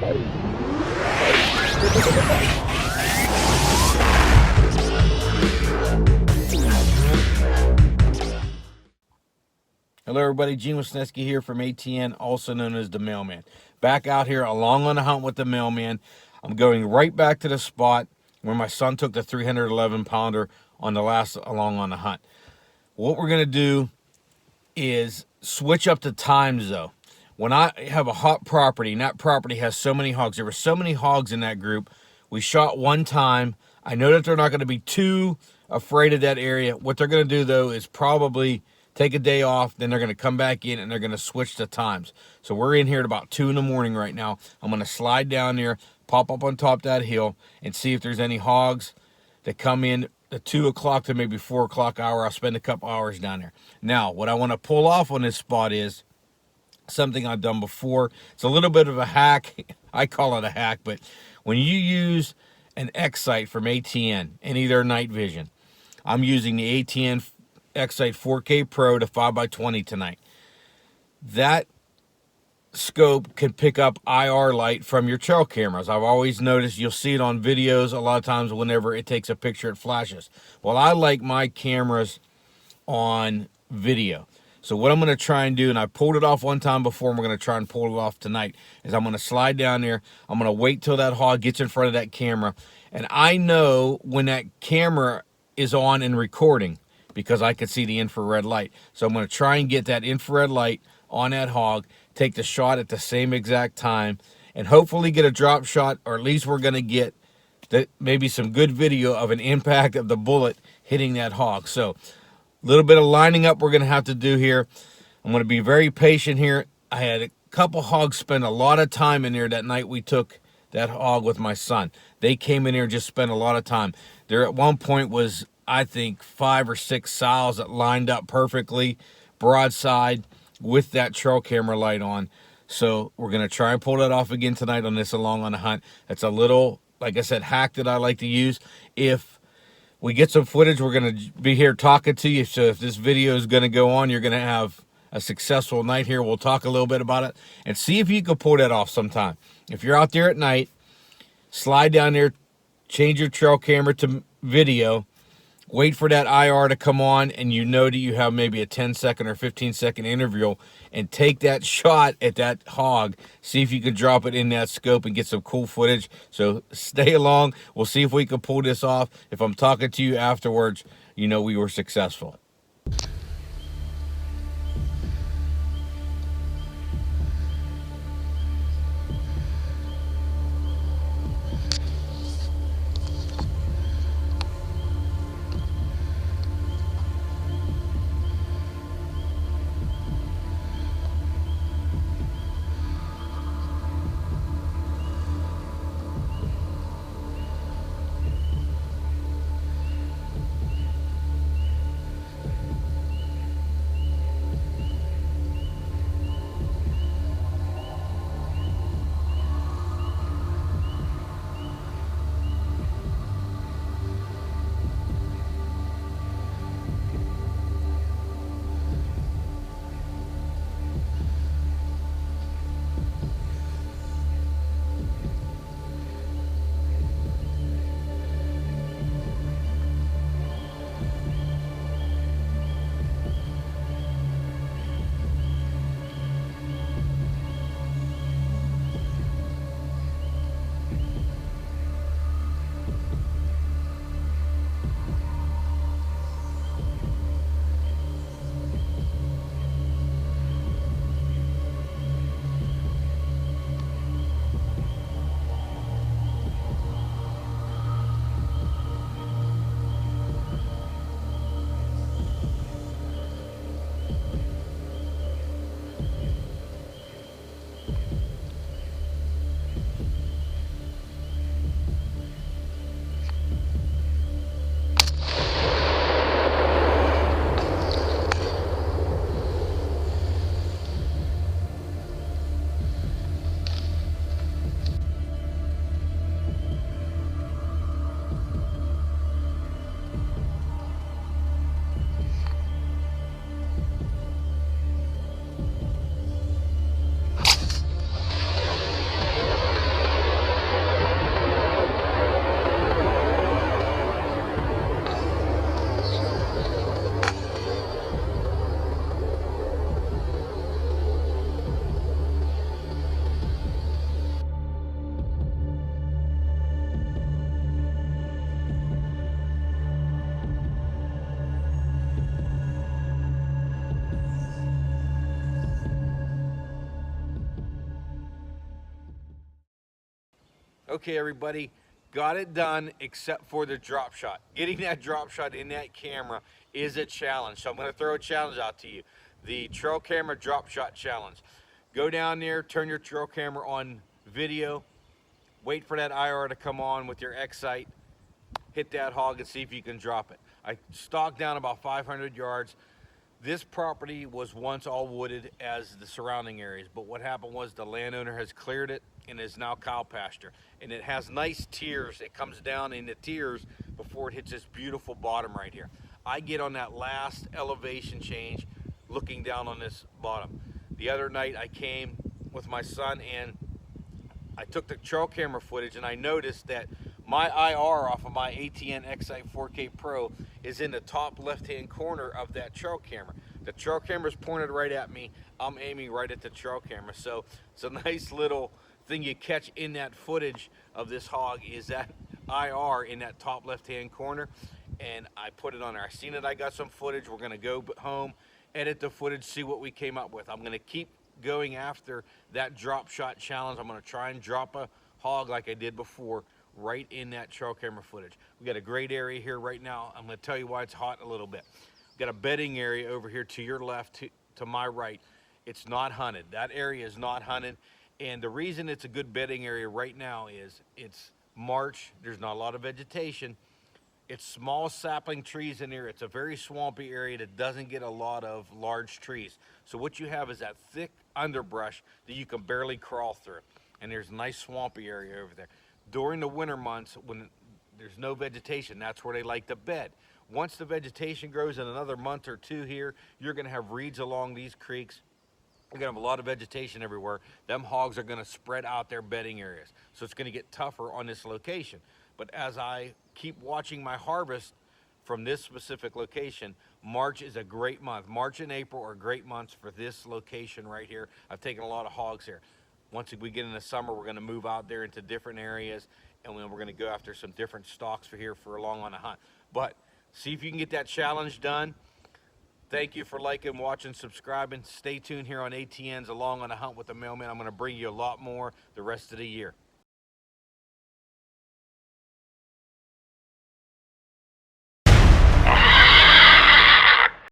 Hello everybody, Gene Wisnewski here from ATN, also known as the Mailman. Back out here along on the hunt with the Mailman. I'm going right back to the spot where my son took the 311 pounder on the last along on the hunt. What we're going to do is switch up the times though. When I have a hot property and that property has so many hogs, there were so many hogs in that group, we shot one time. I know that they're not going to be too afraid of that area. What they're going to do though is probably take a day off, then they're going to come back in and they're going to switch the times. So we're in here at about 2 in the morning right now. I'm going to slide down there, pop up on top of that hill, and see if there's any hogs that come in the 2 o'clock to maybe 4 o'clock hour. I'll spend a couple hours down there. Now, what I want to pull off on this spot is something I've done before. It's a little bit of a hack. I call it a hack, but when you use an X-Sight from ATN, any of their night vision, I'm using the ATN X-Sight 4K Pro to 5x20 tonight. That scope can pick up IR light from your trail cameras. I've always noticed you'll see it on videos a lot of times. Whenever it takes a picture, it flashes. Well, I like my cameras on video. So what I'm going to try and do, and I pulled it off one time before, and we're going to try and pull it off tonight, is I'm going to slide down there. I'm going to wait till that hog gets in front of that camera. And I know when that camera is on and recording, because I could see the infrared light. So I'm going to try and get that infrared light on that hog, take the shot at the same exact time, and hopefully get a drop shot, or at least we're going to get maybe some good video of an impact of the bullet hitting that hog. So a little bit of lining up we're going to have to do here. I'm going to be very patient here. I had a couple hogs spend a lot of time in there that night we took that hog with my son. They came in here and just spent a lot of time. There at one point was, I think, 5 or 6 sows that lined up perfectly broadside with that trail camera light on. So we're going to try and pull that off again tonight on this along on the hunt. It's a little, like I said, hack that I like to use. If we get some footage, we're going to be here talking to you. So if this video is going to go on, you're going to have a successful night here. We'll talk a little bit about it and see if you can pull that off sometime. If you're out there at night, slide down there, change your trail camera to video, wait for that IR to come on, and you know that you have maybe a 10-second or 15-second interval, and take that shot at that hog. See if you can drop it in that scope and get some cool footage. So stay along. We'll see if we can pull this off. If I'm talking to you afterwards, you know we were successful. Okay, everybody, got it done except for the drop shot. Getting that drop shot in that camera is a challenge. So I'm going to throw a challenge out to you. The trail camera drop shot challenge. Go down there, turn your trail camera on video, wait for that IR to come on with your X sight, hit that hog and see if you can drop it. I stalked down about 500 yards. This property was once all wooded as the surrounding areas, but what happened was the landowner has cleared it and is now cow pasture. And it has nice tiers. It comes down in the tiers before it hits this beautiful bottom right here. I get on that last elevation change looking down on this bottom. The other night I came with my son and I took the trail camera footage and I noticed that my IR off of my ATN X-Sight 4K Pro is in the top left-hand corner of that trail camera. The trail camera is pointed right at me. I'm aiming right at the trail camera. So it's a nice little thing you catch in that footage of this hog is that IR in that top left-hand corner. And I put it on there. I seen it. I got some footage. We're going to go home, edit the footage, see what we came up with. I'm going to keep going after that drop shot challenge. I'm going to try and drop a hog like I did before right in that trail camera footage. We got a great area here right now. I'm going to tell you why it's hot a little bit. We've got a bedding area over here to your left, to my right. It's not hunted. That area is not hunted. And the reason it's a good bedding area right now is it's March. There's not a lot of vegetation. It's small sapling trees in here. It's a very swampy area that doesn't get a lot of large trees. So what you have is that thick underbrush that you can barely crawl through. And there's a nice swampy area over there. During the winter months, when there's no vegetation, that's where they like to bed. Once the vegetation grows in another month or two here, you're gonna have reeds along these creeks. You're gonna have a lot of vegetation everywhere. Them hogs are gonna spread out their bedding areas. So it's gonna get tougher on this location. But as I keep watching my harvest from this specific location, March is a great month. March and April are great months for this location right here. I've taken a lot of hogs here. Once we get in the summer, we're gonna move out there into different areas and then we're gonna go after some different stocks for here for along on a hunt. But see if you can get that challenge done. Thank you for liking, watching, subscribing. Stay tuned here on ATN's Along on a Hunt with the Mailman. I'm gonna bring you a lot more the rest of the year.